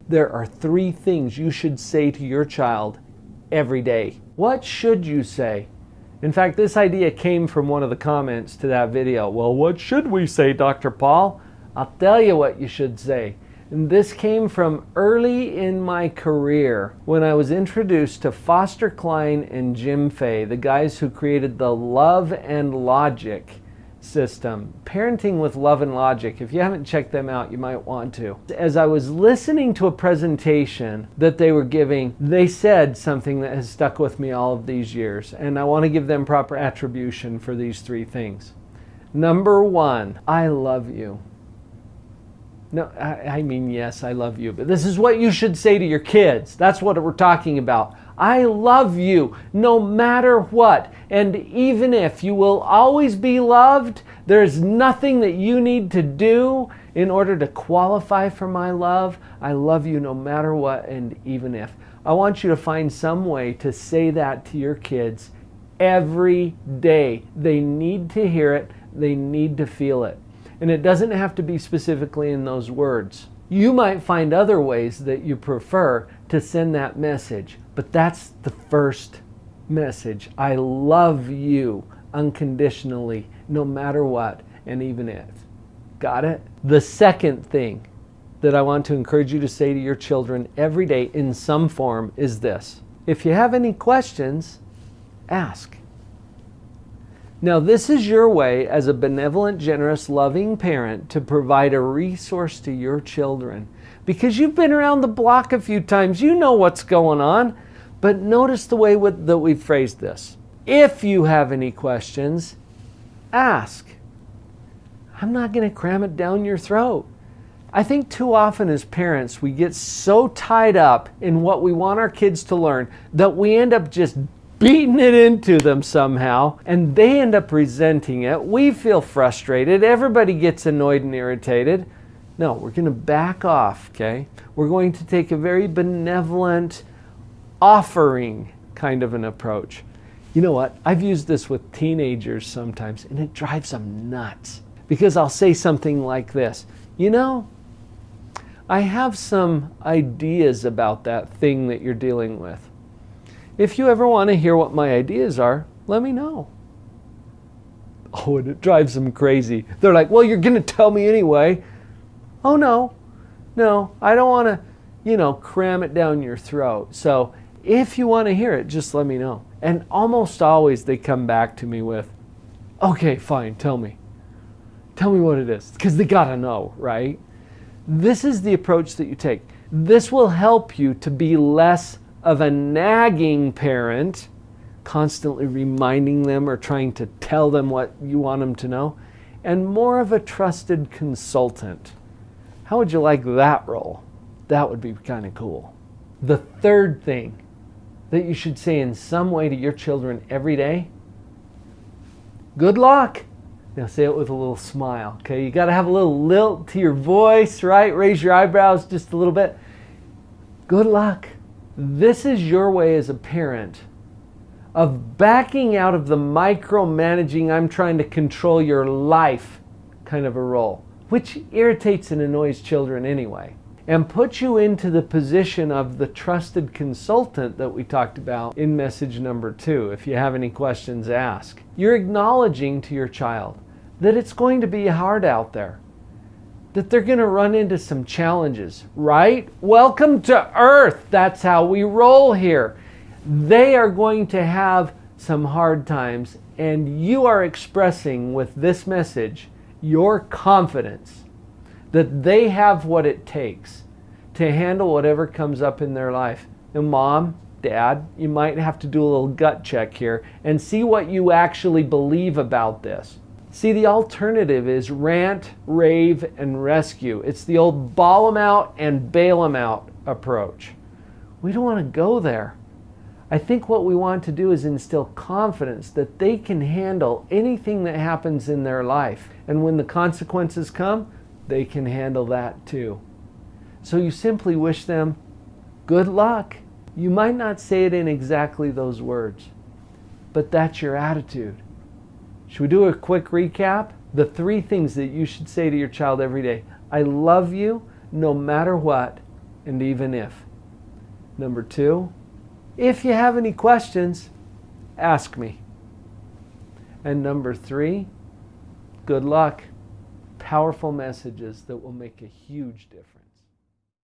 There are 3 things you should say to your child every day. What should you say? In fact, this idea came from one of the comments to that video. Well, what should we say, Dr. Paul? I'll tell you what you should say. And this came from early in my career when I was introduced to Foster Cline and Jim Fay, the guys who created the Love and Logic system. Parenting with Love and Logic. If you haven't checked them out, you might want to. As I was listening to a presentation that they were giving, they said something that has stuck with me all of these years, and I want to give them proper attribution for these 3 things. Number 1, I love you. No, I mean, yes, I love you, but this is what you should say to your kids. That's what we're talking about. I love you no matter what. And even if you will always be loved, there's nothing that you need to do in order to qualify for my love. I love you no matter what and even if. I want you to find some way to say that to your kids every day. They need to hear it. They need to feel it. And it doesn't have to be specifically in those words. You might find other ways that you prefer to send that message, but that's the first message. I love you unconditionally, no matter what, and even if. Got it? The second thing that I want to encourage you to say to your children every day in some form is this. If you have any questions, ask. Now, this is your way as a benevolent, generous, loving parent to provide a resource to your children. Because you've been around the block a few times, you know what's going on. But notice the way that we phrased this. If you have any questions, ask. I'm not going to cram it down your throat. I think too often as parents, we get so tied up in what we want our kids to learn that we end up just beating it into them somehow, and they end up resenting it. We feel frustrated. Everybody gets annoyed and irritated. No, we're going to back off, okay? We're going to take a very benevolent, offering kind of an approach. You know what? I've used this with teenagers sometimes, and it drives them nuts. Because I'll say something like this. You know, I have some ideas about that thing that you're dealing with. If you ever want to hear what my ideas are, let me know. Oh, and it drives them crazy. They're like, well, you're going to tell me anyway. Oh, no, I don't want to, cram it down your throat. So if you want to hear it, just let me know. And almost always they come back to me with, okay, fine, tell me. Tell me what it is. Because they got to know, right? This is the approach that you take. This will help you to be less of a nagging parent, constantly reminding them or trying to tell them what you want them to know, and more of a trusted consultant. How would you like that role? That would be kind of cool. The third thing that you should say in some way to your children every day, good luck. Now say it with a little smile, okay? You got to have a little lilt to your voice, right? Raise your eyebrows just a little bit. Good luck. This is your way as a parent of backing out of the micromanaging, I'm trying to control your life kind of a role, which irritates and annoys children anyway, and puts you into the position of the trusted consultant that we talked about in message number 2. If you have any questions, ask. You're acknowledging to your child that it's going to be hard out there, that they're going to run into some challenges, right? Welcome to Earth. That's how we roll here. They are going to have some hard times, and you are expressing with this message your confidence that they have what it takes to handle whatever comes up in their life. And Mom, Dad, you might have to do a little gut check here and see what you actually believe about this. See, the alternative is rant, rave, and rescue. It's the old ball them out and bail them out approach. We don't want to go there. I think what we want to do is instill confidence that they can handle anything that happens in their life. And when the consequences come, they can handle that too. So you simply wish them good luck. You might not say it in exactly those words, but that's your attitude. Should we do a quick recap? The 3 things that you should say to your child every day. I love you no matter what and even if. Number 2, if you have any questions, ask me. And number 3, good luck. Powerful messages that will make a huge difference.